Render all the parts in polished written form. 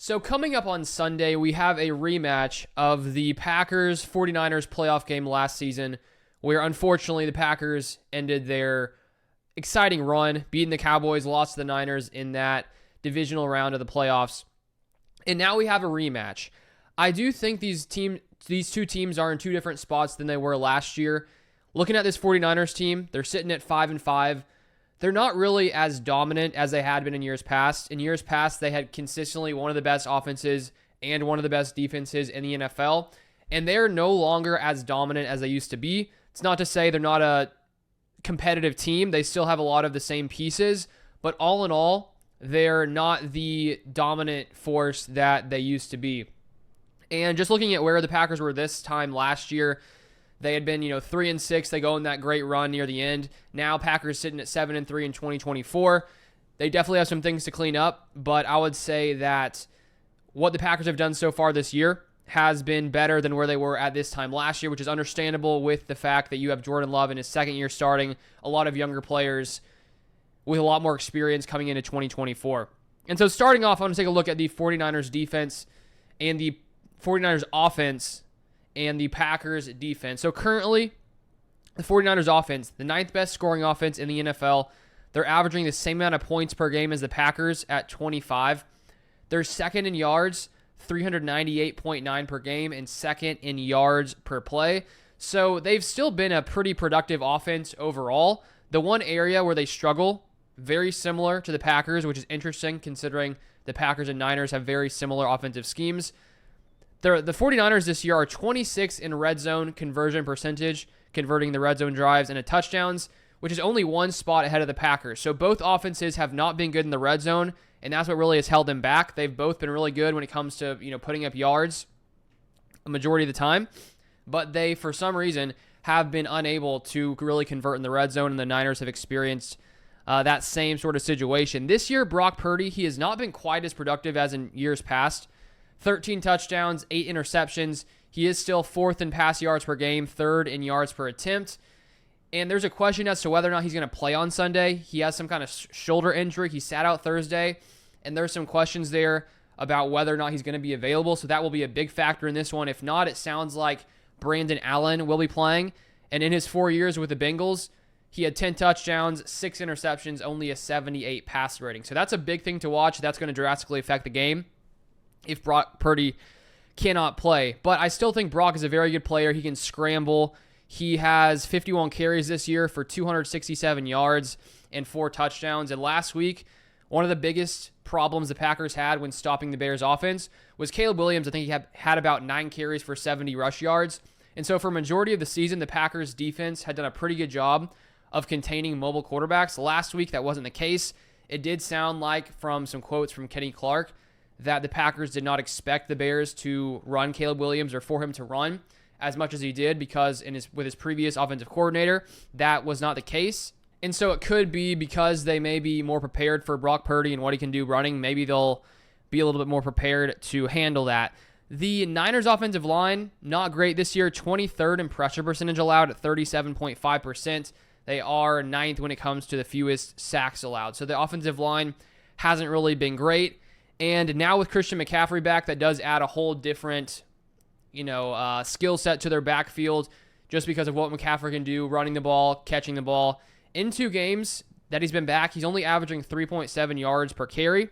So coming up on Sunday, we have a rematch of the Packers 49ers playoff game last season, where unfortunately the Packers ended their exciting run, beating the Cowboys, lost to the Niners in that divisional round of the playoffs. And now we have a rematch. I do think these two teams are in two different spots than they were last year. Looking at this 49ers team, they're sitting at 5-5. They're not really as dominant as they had been in years past. In years past, they had consistently one of the best offenses and one of the best defenses in the NFL, and they're no longer as dominant as they used to be. It's not to say they're not a competitive team. They still have a lot of the same pieces, but all in all, they're not the dominant force that they used to be. And just looking at where the Packers were this time last year, they had been, 3-6. They go in that great run near the end. Now Packers sitting at 7-3 in 2024. They definitely have some things to clean up, but I would say that what the Packers have done so far this year has been better than where they were at this time last year, which is understandable with the fact that you have Jordan Love in his second year starting, a lot of younger players with a lot more experience coming into 2024. And so starting off, I want to take a look at the 49ers defense and the 49ers offense and the Packers defense. So currently, the 49ers offense, the ninth best scoring offense in the NFL. They're averaging the same amount of points per game as the Packers at 25. They're second in yards, 398.9 per game, and second in yards per play. So they've still been a pretty productive offense overall. The one area where they struggle, very similar to the Packers, which is interesting considering the Packers and Niners have very similar offensive schemes. The 49ers this year are 26 in red zone conversion percentage, converting the red zone drives into touchdowns, which is only one spot ahead of the Packers. So both offenses have not been good in the red zone, and that's what really has held them back. They've both been really good when it comes to putting up yards a majority of the time, but they, for some reason, have been unable to really convert in the red zone, and the Niners have experienced that same sort of situation. This year, Brock Purdy, he has not been quite as productive as in years past. 13 touchdowns, 8 interceptions. He is still fourth in pass yards per game, third in yards per attempt. And there's a question as to whether or not he's going to play on Sunday. He has some kind of shoulder injury. He sat out Thursday, and there's some questions there about whether or not he's going to be available. So that will be a big factor in this one. If not, it sounds like Brandon Allen will be playing. And in his 4 years with the Bengals, he had 10 touchdowns, 6 interceptions, only a 78 pass rating. So that's a big thing to watch. That's going to drastically affect the game if Brock Purdy cannot play. But I still think Brock is a very good player. He can scramble. He has 51 carries this year for 267 yards and 4 touchdowns. And last week, one of the biggest problems the Packers had when stopping the Bears offense was Caleb Williams. I think he had about 9 carries for 70 rush yards. And so for a majority of the season, the Packers defense had done a pretty good job of containing mobile quarterbacks. Last week, that wasn't the case. It did sound like, from some quotes from Kenny Clark, that the Packers did not expect the Bears to run Caleb Williams or for him to run as much as he did, because with his previous offensive coordinator, that was not the case. And so it could be because they may be more prepared for Brock Purdy and what he can do running. Maybe they'll be a little bit more prepared to handle that. The Niners offensive line, not great this year. 23rd in pressure percentage allowed at 37.5%. They are 9th when it comes to the fewest sacks allowed. So the offensive line hasn't really been great. And now with Christian McCaffrey back, that does add a whole different, skill set to their backfield, just because of what McCaffrey can do, running the ball, catching the ball. In 2 games that he's been back, he's only averaging 3.7 yards per carry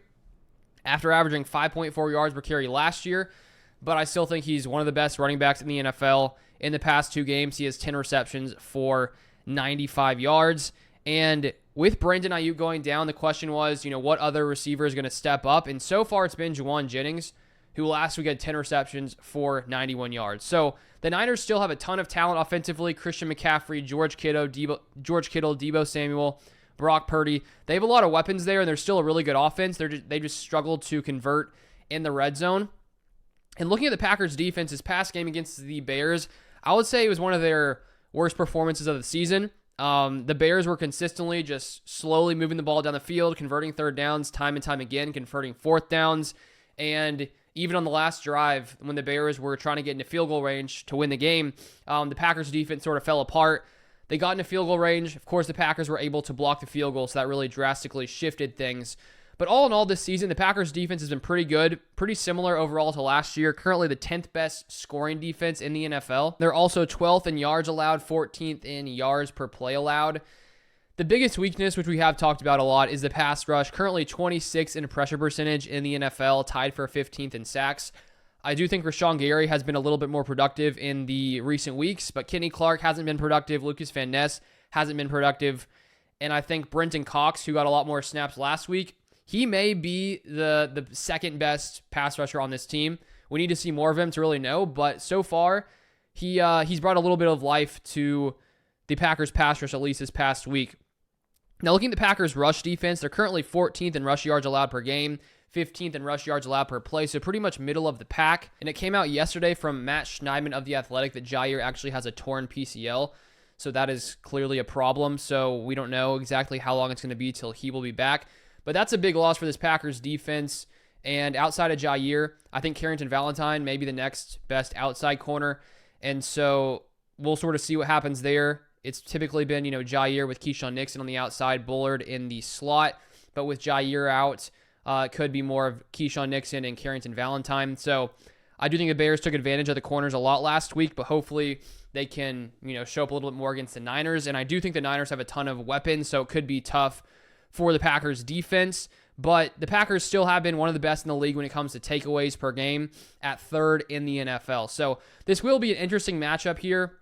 after averaging 5.4 yards per carry last year. But I still think he's one of the best running backs in the NFL. In the past 2 games, he has 10 receptions for 95 yards. And with Brandon Ayuk going down, the question was, what other receiver is going to step up? And so far, it's been Juwan Jennings, who last week had 10 receptions for 91 yards. So the Niners still have a ton of talent offensively. Christian McCaffrey, George Kittle, Deebo Samuel, Brock Purdy. They have a lot of weapons there, and they're still a really good offense. They just struggled to convert in the red zone. And looking at the Packers' defense, this past game against the Bears, I would say it was one of their worst performances of the season. The Bears were consistently just slowly moving the ball down the field, converting third downs time and time again, converting fourth downs. And even on the last drive, when the Bears were trying to get into field goal range to win the game, the Packers defense sort of fell apart. They got into field goal range. Of course, the Packers were able to block the field goal, so that really drastically shifted things. But all in all, this season, the Packers defense has been pretty good, pretty similar overall to last year. Currently the 10th best scoring defense in the NFL. They're also 12th in yards allowed, 14th in yards per play allowed. The biggest weakness, which we have talked about a lot, is the pass rush. Currently 26th in pressure percentage in the NFL, tied for 15th in sacks. I do think Rashawn Gary has been a little bit more productive in the recent weeks, but Kenny Clark hasn't been productive. Lucas Van Ness hasn't been productive. And I think Brenton Cox, who got a lot more snaps last week, he may be the second best pass rusher on this team. We need to see more of him to really know, but so far, he's brought a little bit of life to the Packers pass rush, at least this past week. Now, looking at the Packers rush defense, they're currently 14th in rush yards allowed per game, 15th in rush yards allowed per play, so pretty much middle of the pack. And it came out yesterday from Matt Schneidman of The Athletic that Jaire actually has a torn PCL, so that is clearly a problem. So we don't know exactly how long it's going to be till he will be back. But that's a big loss for this Packers defense. And outside of Jaire, I think Carrington Valentine may be the next best outside corner. And so we'll sort of see what happens there. It's typically been, Jaire with Keyshawn Nixon on the outside, Bullard in the slot. But with Jaire out, it could be more of Keyshawn Nixon and Carrington Valentine. So I do think the Bears took advantage of the corners a lot last week, but hopefully they can, show up a little bit more against the Niners. And I do think the Niners have a ton of weapons, so it could be tough for the Packers defense. But the Packers still have been one of the best in the league when it comes to takeaways per game, at third in the NFL. So this will be an interesting matchup here.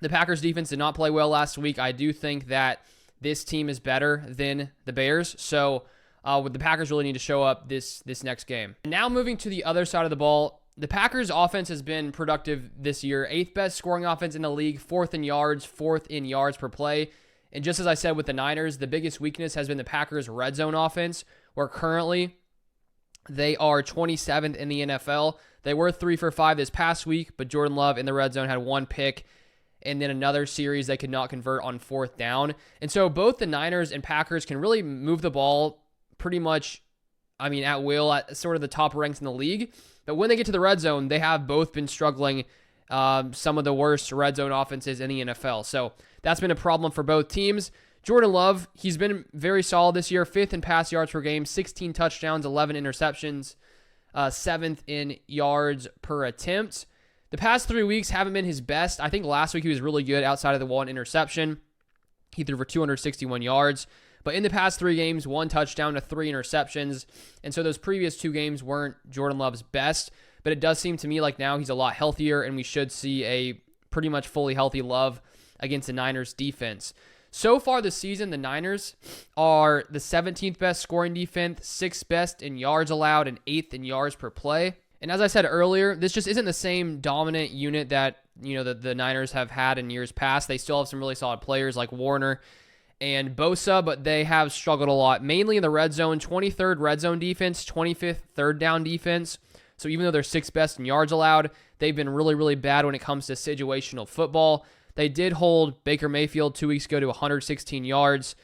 The Packers defense did not play well last week. I do think that this team is better than the Bears. So the Packers really need to show up this next game. Now moving to the other side of the ball, the Packers offense has been productive this year. 8th best scoring offense in the league, 4th in yards, 4th in yards per play. And just as I said with the Niners, the biggest weakness has been the Packers' red zone offense, where currently they are 27th in the NFL. They were 3 for 5 this past week, but Jordan Love in the red zone had 1 pick, and then another series they could not convert on 4th down. And so both the Niners and Packers can really move the ball pretty much, at will, at sort of the top ranks in the league. But when they get to the red zone, they have both been struggling, some of the worst red zone offenses in the NFL. So that's been a problem for both teams. Jordan Love, he's been very solid this year, 5th in pass yards per game, 16 touchdowns, 11 interceptions, 7th in yards per attempt. The past 3 weeks haven't been his best. I think last week he was really good outside of the 1 interception. He threw for 261 yards. But in the past 3 games, 1 touchdown to 3 interceptions. And so those previous 2 games weren't Jordan Love's best. But it does seem to me like now he's a lot healthier, and we should see a pretty much fully healthy Love against the Niners defense. So far this season, the Niners are the 17th best scoring defense, 6th best in yards allowed, and 8th in yards per play. And as I said earlier, this just isn't the same dominant unit that, the Niners have had in years past. They still have some really solid players like Warner and Bosa, but they have struggled a lot, mainly in the red zone. 23rd red zone defense, 25th third down defense. So even though they're 6th best in yards allowed, they've been really, really bad when it comes to situational football. They did hold Baker Mayfield 2 weeks ago to 116 yards.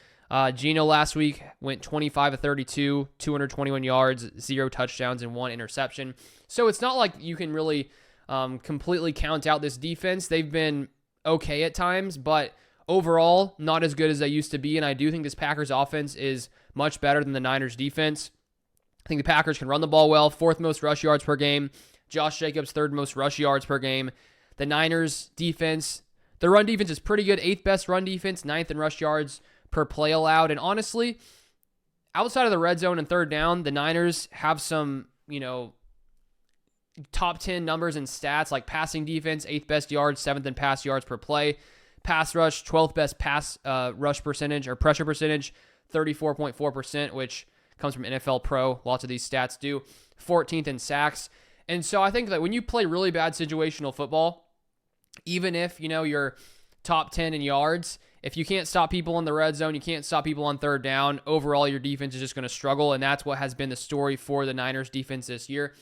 Geno last week went 25 of 32, 221 yards, 0 touchdowns, and 1 interception. So it's not like you can really completely count out this defense. They've been okay at times, but overall, not as good as they used to be. And I do think this Packers offense is much better than the Niners defense. I think the Packers can run the ball well, 4th most rush yards per game. Josh Jacobs, 3rd most rush yards per game. The Niners defense, the run defense is pretty good. 8th best run defense, 9th in rush yards per play allowed. And honestly, outside of the red zone and 3rd down, the Niners have some, top 10 numbers and stats like passing defense, 8th best yards, 7th in pass yards per play. Pass rush, 12th best pass rush percentage or pressure percentage, 34.4%, which comes from NFL Pro. Lots of these stats do. 14th in sacks. And so I think that when you play really bad situational football, even if, you're top 10 in yards, if you can't stop people in the red zone, you can't stop people on 3rd down, overall your defense is just going to struggle, and that's what has been the story for the Niners defense this year.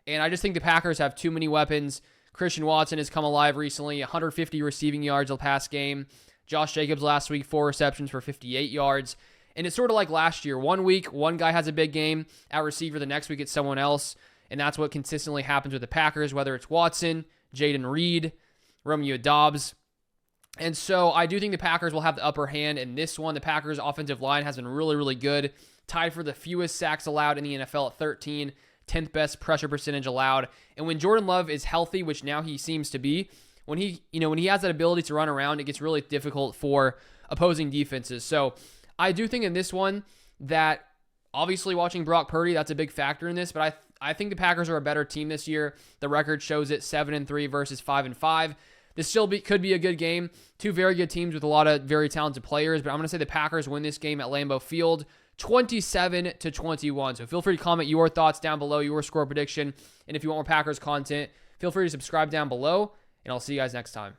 And I just think the Packers have too many weapons. Christian Watson has come alive recently, 150 receiving yards the past game. Josh Jacobs last week, 4 receptions for 58 yards. And it's sort of like last year. One week, one guy has a big game at receiver. The next week, it's someone else. And that's what consistently happens with the Packers, whether it's Watson, Jaden Reed, Romeo Doubs. And so I do think the Packers will have the upper hand in this one. The Packers' offensive line has been really, really good tied for the fewest sacks allowed in the NFL at 13, 10th best pressure percentage allowed. And when Jordan Love is healthy, which now he seems to be, when he has that ability to run around, it gets really difficult for opposing defenses. So I do think in this one that obviously watching Brock Purdy, that's a big factor in this, but I think the Packers are a better team this year. The record shows it 7-3 versus 5-5. This still could be a good game. Two very good teams with a lot of very talented players, but I'm going to say the Packers win this game at Lambeau Field 27-21. So feel free to comment your thoughts down below, your score prediction. And if you want more Packers content, feel free to subscribe down below, and I'll see you guys next time.